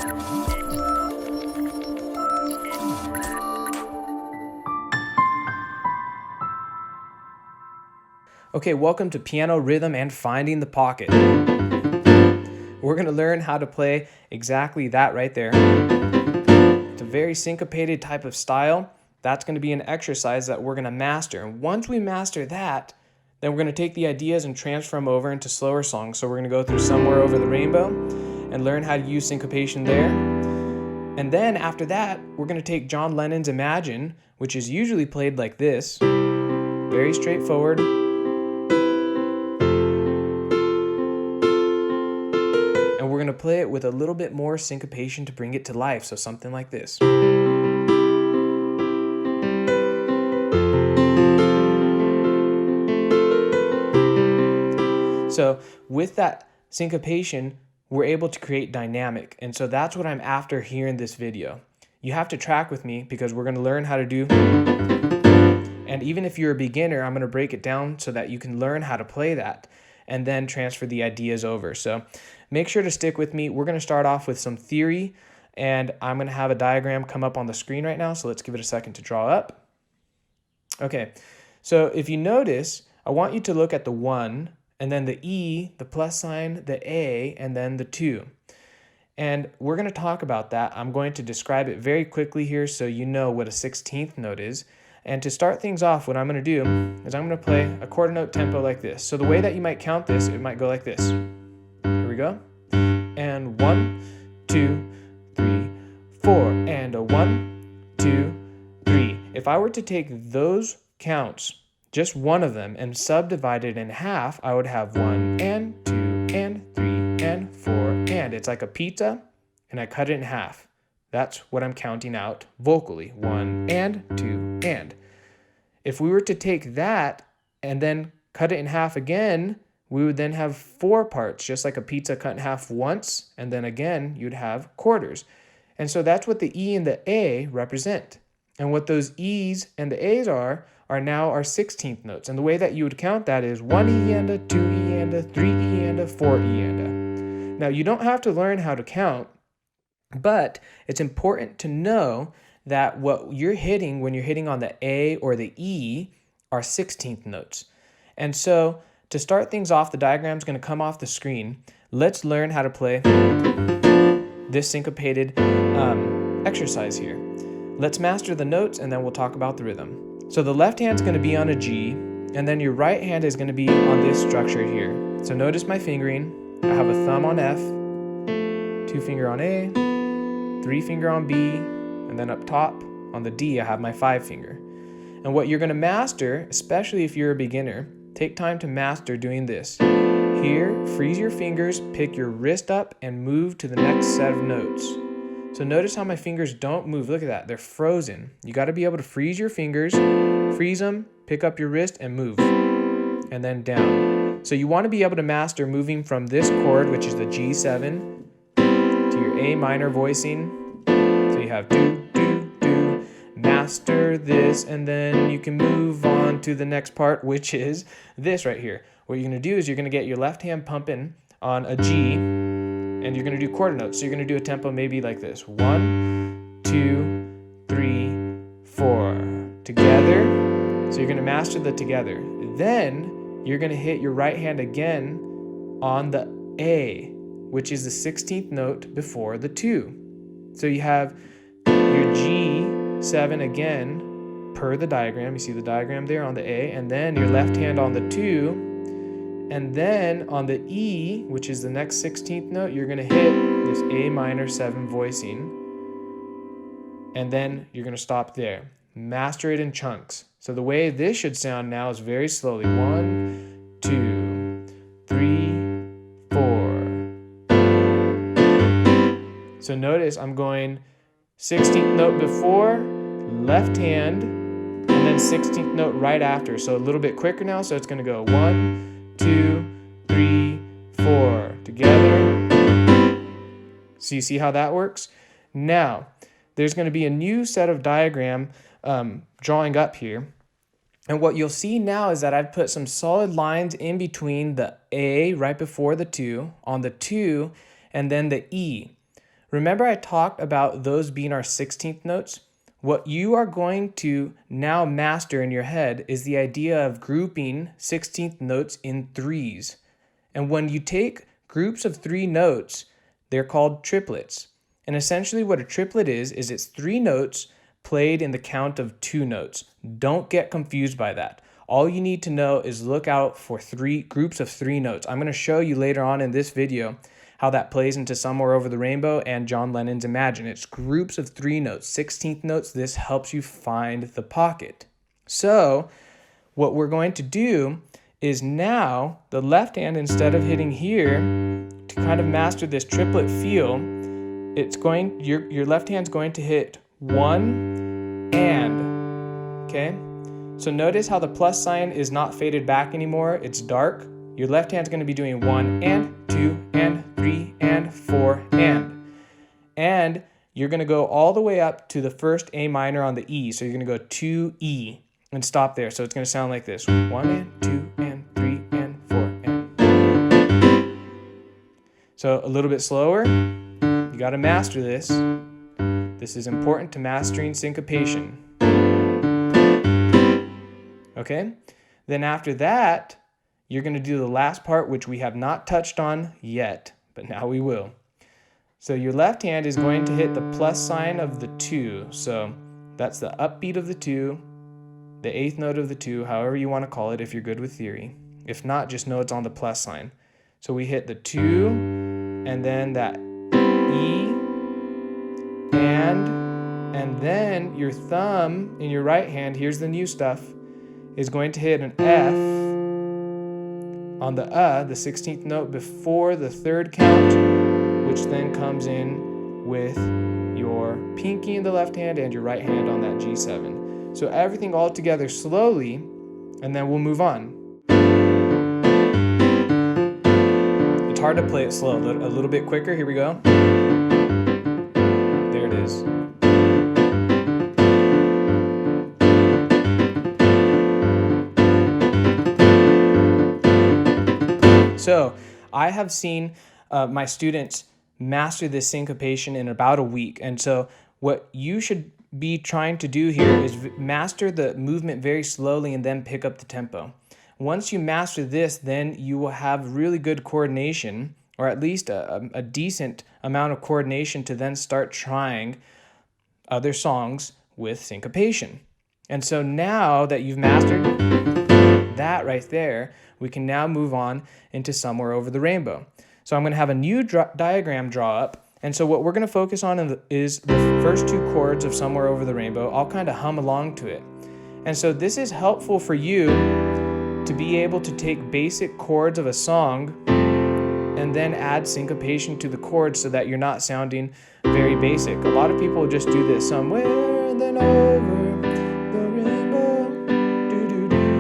Okay, welcome to Piano Rhythm and Finding the Pocket. We're going to learn how to play exactly that right there. It's a very syncopated type of style. That's going to be an exercise that we're going to master. And once we master that, then we're going to take the ideas and transfer them over into slower songs. So we're going to go through Somewhere Over the Rainbow and learn how to use syncopation there. And then after that, we're going to take John Lennon's Imagine, which is usually played like this. Very straightforward. And we're going to play it with a little bit more syncopation to bring it to life, so something like this. So with that syncopation, we're able to create dynamic, and so that's what I'm after here in this video. You have to track with me because we're going to learn how to do, and even if you're a beginner, I'm going to break it down so that you can learn how to play that and then transfer the ideas over. So make sure to stick with me. We're going to start off with some theory, and I'm going to have a diagram come up on the screen right now, so let's give it a second to draw up. Okay, so if you notice, I want you to look at the 1, and then the E, the plus sign, the A, and then the 2. And we're going to talk about that. I'm going to describe it very quickly here so you know what a 16th note is. And to start things off, what I'm going to do is I'm going to play a quarter note tempo like this. So the way that you might count this, it might go like this. Here we go. And 1, 2, 3, 4. And a 1, 2, 3. If I were to take those counts, just one of them, and subdivide it in half, I would have 1 and 2 and 3 and 4 and. It's like a pizza, and I cut it in half. That's what I'm counting out vocally. 1 and 2 and. If we were to take that and then cut it in half again, we would then have 4 parts, just like a pizza cut in half once, and then again you'd have quarters. And so that's what the E and the A represent. And what those E's and the A's are now our 16th notes. And the way that you would count that is 1 E and a 2 E and a 3 E and a 4 E and a. Now you don't have to learn how to count, but it's important to know that what you're hitting when you're hitting on the A or the E are 16th notes. And so to start things off, the diagram is going to come off the screen. Let's learn how to play this syncopated exercise here. Let's master the notes and then we'll talk about the rhythm. So the left hand's going to be on a G, and then your right hand is going to be on this structure here. So notice my fingering. I have a thumb on F, 2 finger on A, 3 finger on B, and then up top on the D I have my 5 finger. And what you're going to master, especially if you're a beginner, take time to master doing this. Here, freeze your fingers, pick your wrist up, and move to the next set of notes. So notice how my fingers don't move. Look at that. They're frozen. You got to be able to freeze your fingers, freeze them, pick up your wrist, and move. And then down. So you want to be able to master moving from this chord, which is the G7, to your A minor voicing. So you have do, do, do, master this, and then you can move on to the next part, which is this right here. What you're going to do is you're going to get your left hand pumping on a G, and you're going to do quarter notes. So you're going to do a tempo maybe like this. 1, 2, 3, 4. Together. So you're going to master the together. Then you're going to hit your right hand again on the A, which is the 16th note before the 2. So you have your G7 again per the diagram. You see the diagram there on the A, and then your left hand on the 2. And then on the E, which is the next 16th note, you're going to hit this A minor 7 voicing. And then you're going to stop there. Master it in chunks. So the way this should sound now is very slowly. 1, 2, 3, 4. So notice I'm going 16th note before, left hand, and then 16th note right after. So a little bit quicker now. So it's going to go 1, 2, 3, 4. Together. So you see how that works? Now, there's going to be a new set of diagram drawing up here. And what you'll see now is that I've put some solid lines in between the A right before the 2, on the 2, and then the E. Remember I talked about those being our 16th notes? What you are going to now master in your head is the idea of grouping 16th notes in threes. And when you take groups of 3 notes, they're called triplets. And essentially what a triplet is it's 3 notes played in the count of 2 notes. Don't get confused by that. All you need to know is look out for 3 groups of 3 notes. I'm going to show you later on in this video how that plays into Somewhere Over the Rainbow and John Lennon's Imagine. It's groups of 3 notes, 16th notes. This helps you find the pocket. So what we're going to do is now the left hand, instead of hitting here to kind of master this triplet feel, your left hand's going to hit 1 and, okay? So notice how the plus sign is not faded back anymore, it's dark. Your left hand's going to be doing 1 and 2 and 3 and 4 and you're going to go all the way up to the first A minor on the E. So you're going to go 2 E and stop there. So it's going to sound like this: 1 and 2 and 3 and 4 and. So a little bit slower. You got to master this. This is important to mastering syncopation. Okay? Then after that, you're going to do the last part, which we have not touched on yet, but now we will. So your left hand is going to hit the plus sign of the 2. So that's the upbeat of the 2, the 8th note of the 2, however you want to call it if you're good with theory. If not, just know it's on the plus sign. So we hit the 2, and then that E, and then your thumb in your right hand, here's the new stuff, is going to hit an F on the 16th note before the 3rd count, which then comes in with your pinky in the left hand and your right hand on that G7. So everything all together slowly, and then we'll move on. It's hard to play it slow. A little bit quicker. Here we go. There it is. So I have seen my students master this syncopation in about a week. And so what you should be trying to do here is master the movement very slowly and then pick up the tempo. Once you master this, then you will have really good coordination, or at least a decent amount of coordination to then start trying other songs with syncopation. And so now that you've mastered that right there, we can now move on into Somewhere Over the Rainbow. So I'm going to have a new diagram draw up. And so what we're going to focus on is the first 2 chords of Somewhere Over the Rainbow. I'll kind of hum along to it. And so this is helpful for you to be able to take basic chords of a song and then add syncopation to the chords so that you're not sounding very basic. A lot of people just do this: somewhere and then over the rainbow, do-do-do.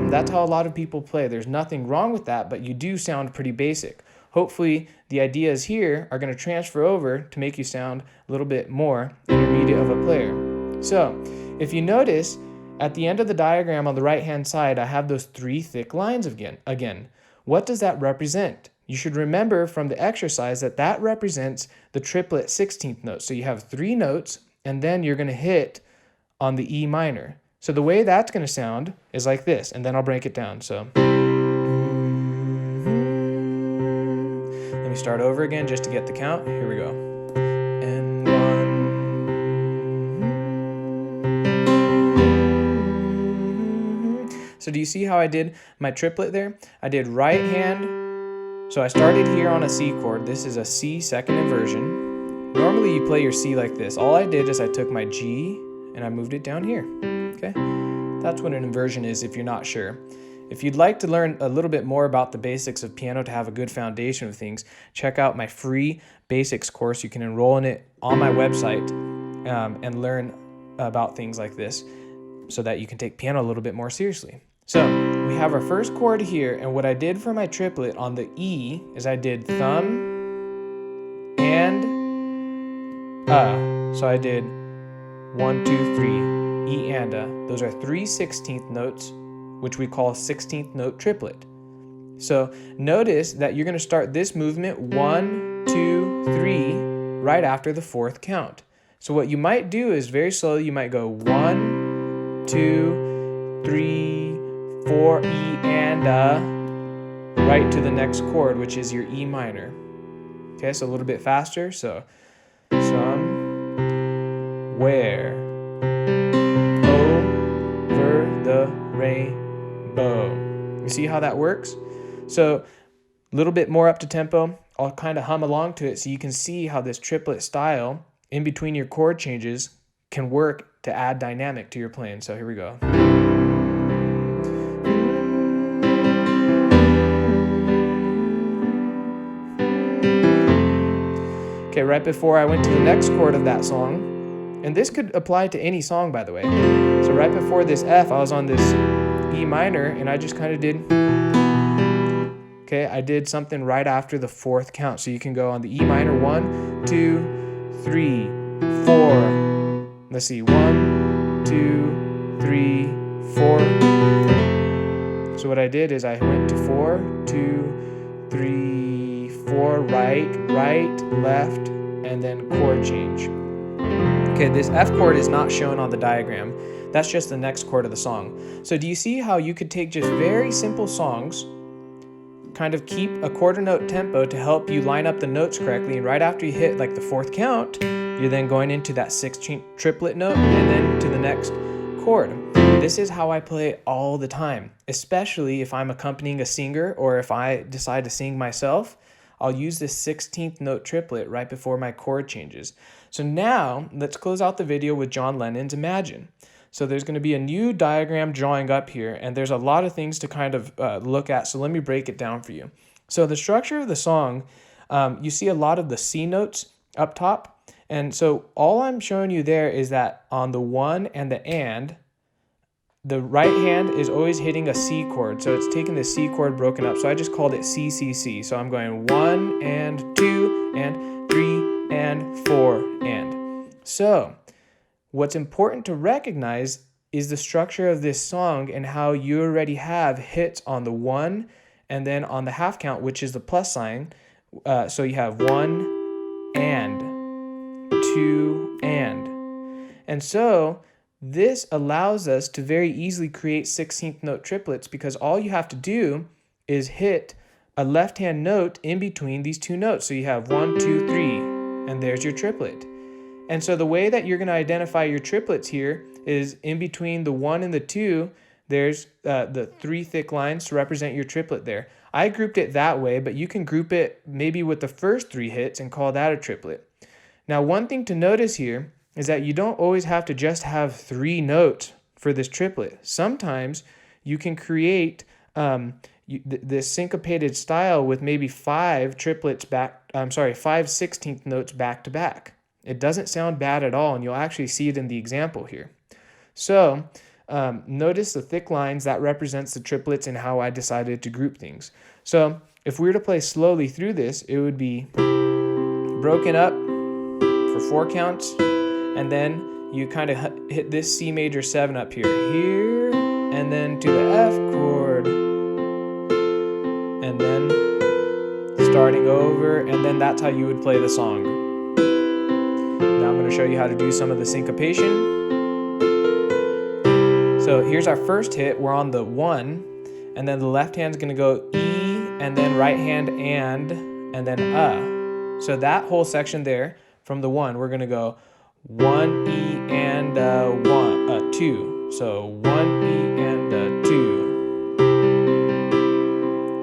That's how a lot of people play. There's nothing wrong with that, but you do sound pretty basic. Hopefully the ideas here are going to transfer over to make you sound a little bit more intermediate of a player. So if you notice, at the end of the diagram on the right-hand side, I have those 3 thick lines again. What does that represent? You should remember from the exercise that represents the triplet 16th note. So you have 3 notes, and then you're going to hit on the E minor. So the way that's going to sound is like this, and then I'll break it down. So let me start over again just to get the count. Here we go. And 1. So do you see how I did my triplet there? I did right hand. So I started here on a C chord. This is a C second inversion. Normally you play your C like this. All I did is I took my G and I moved it down here. Okay? That's what an inversion is if you're not sure. If you'd like to learn a little bit more about the basics of piano to have a good foundation of things, check out my free basics course. You can enroll in it on my website and learn about things like this so that you can take piano a little bit more seriously. So we have our first chord here, and what I did for my triplet on the E is I did thumb and So I did 1, 2, 3, E and A. Those are 3 16th notes, which we call 16th note triplet. So notice that you're going to start this movement 1, 2, 3 right after the fourth count. So what you might do is very slowly, you might go 1, 2, 3, 4, E and right to the next chord, which is your E minor. Okay, so a little bit faster. So somewhere over the rainbow. You see how that works? So a little bit more up to tempo. I'll kind of hum along to it so you can see how this triplet style in between your chord changes can work to add dynamic to your playing. So here we go. Okay, right before I went to the next chord of that song, and this could apply to any song, by the way. So right before this F, I was on this E minor, and I just kind of did, okay, I did something right after the fourth count. So you can go on the E minor, 1, 2, 3, 4. Let's see, 1, 2, 3, 4. So what I did is I went to 4, 2, 3, 4, right, left, and then chord change. Okay, this F chord is not shown on the diagram. That's just the next chord of the song. So do you see how you could take just very simple songs, kind of keep a quarter note tempo to help you line up the notes correctly, and right after you hit like the fourth count, you're then going into that 16th triplet note and then to the next chord. This is how I play all the time, especially if I'm accompanying a singer or if I decide to sing myself. I'll use this 16th note triplet right before my chord changes. So now let's close out the video with John Lennon's Imagine. So there's going to be a new diagram drawing up here, and there's a lot of things to kind of look at. So let me break it down for you. So the structure of the song, you see a lot of the C notes up top. And so all I'm showing you there is that on the 1 and the right hand is always hitting a C chord. So it's taking the C chord broken up. So I just called it C, C, C. So I'm going 1 and 2 and 3 and 4 and. So what's important to recognize is the structure of this song and how you already have hits on the 1 and then on the half count, which is the plus sign. So you have 1 and 2 and. And so this allows us to very easily create 16th note triplets because all you have to do is hit a left-hand note in between these two notes. So you have 1, 2, 3, and there's your triplet. And so the way that you're going to identify your triplets here is in between the 1 and the 2, there's the 3 thick lines to represent your triplet there. I grouped it that way, but you can group it maybe with the first 3 hits and call that a triplet. Now, one thing to notice here is that you don't always have to just have 3 notes for this triplet. Sometimes you can create this syncopated style with maybe 5 16th notes back to back. It doesn't sound bad at all, and you'll actually see it in the example here. So notice the thick lines, that represents the triplets and how I decided to group things. So if we were to play slowly through this, it would be broken up for 4 counts, and then you kind of hit this C major 7 up here, and then to the F chord, and then starting over, and then that's how you would play the song. Now I'm going to show you how to do some of the syncopation. So here's our first hit. We're on the 1, and then the left hand's going to go E, and then right hand and then So that whole section there from the 1, we're going to go 1 E and 2. So 1 E and 2.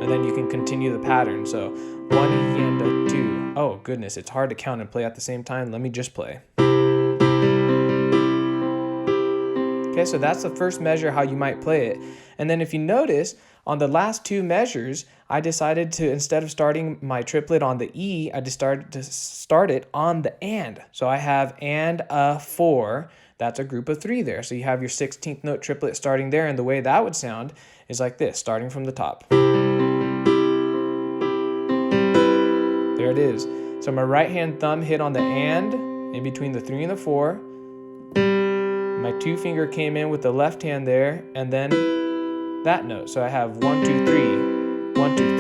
And then you can continue the pattern. So 1 E and 2. Oh goodness, it's hard to count and play at the same time. Let me just play. Okay, so that's the first measure how you might play it. And then if you notice, on the last 2 measures, I decided to, instead of starting my triplet on the E, I decided to start it on the and. So I have and 4. That's a group of 3 there. So you have your 16th note triplet starting there, and the way that would sound is like this, starting from the top. There it is. So my right hand thumb hit on the and in between the 3 and the 4. My 2 finger came in with the left hand there, and then that note. So I have 1, 2, 3, 1, 1, 2,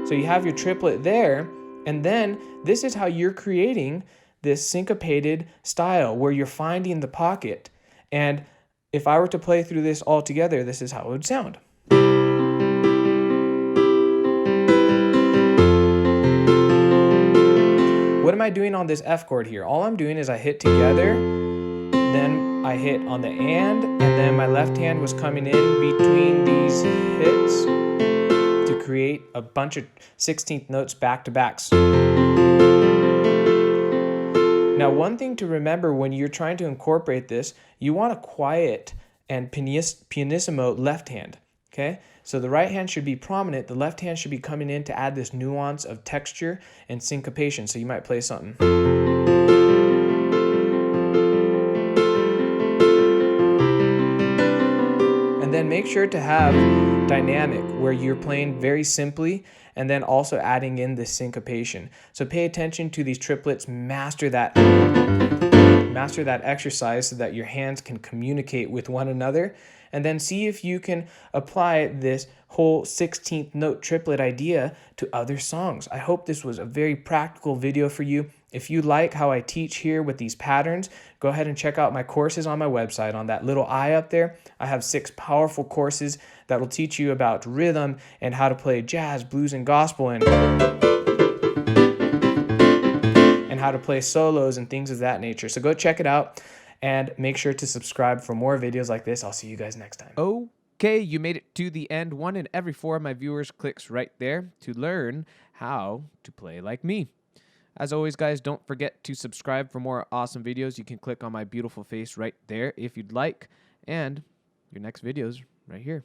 3. So you have your triplet there, and then this is how you're creating this syncopated style where you're finding the pocket. And if I were to play through this all together, this is how it would sound. What am I doing on this F chord here? All I'm doing is I hit together, then I hit on the and then my left hand was coming in between these hits to create a bunch of 16th notes back to backs. Now, one thing to remember when you're trying to incorporate this, you want a quiet and pianissimo left hand, okay? So the right hand should be prominent, the left hand should be coming in to add this nuance of texture and syncopation. So you might play something. And then make sure to have dynamic where you're playing very simply and then also adding in the syncopation. So pay attention to these triplets, master that exercise so that your hands can communicate with one another, and then see if you can apply this whole 16th note triplet idea to other songs. I hope this was a very practical video for you. If you like how I teach here with these patterns, go ahead and check out my courses on my website. On that little I up there, I have 6 powerful courses that will teach you about rhythm and how to play jazz, blues, and gospel, and how to play solos and things of that nature. So go check it out and make sure to subscribe for more videos like this. I'll see you guys next time. Okay, you made it to the end. 1 in every 4 of my viewers clicks right there to learn how to play like me. As always, guys, don't forget to subscribe for more awesome videos. You can click on my beautiful face right there if you'd like. And your next video's right here.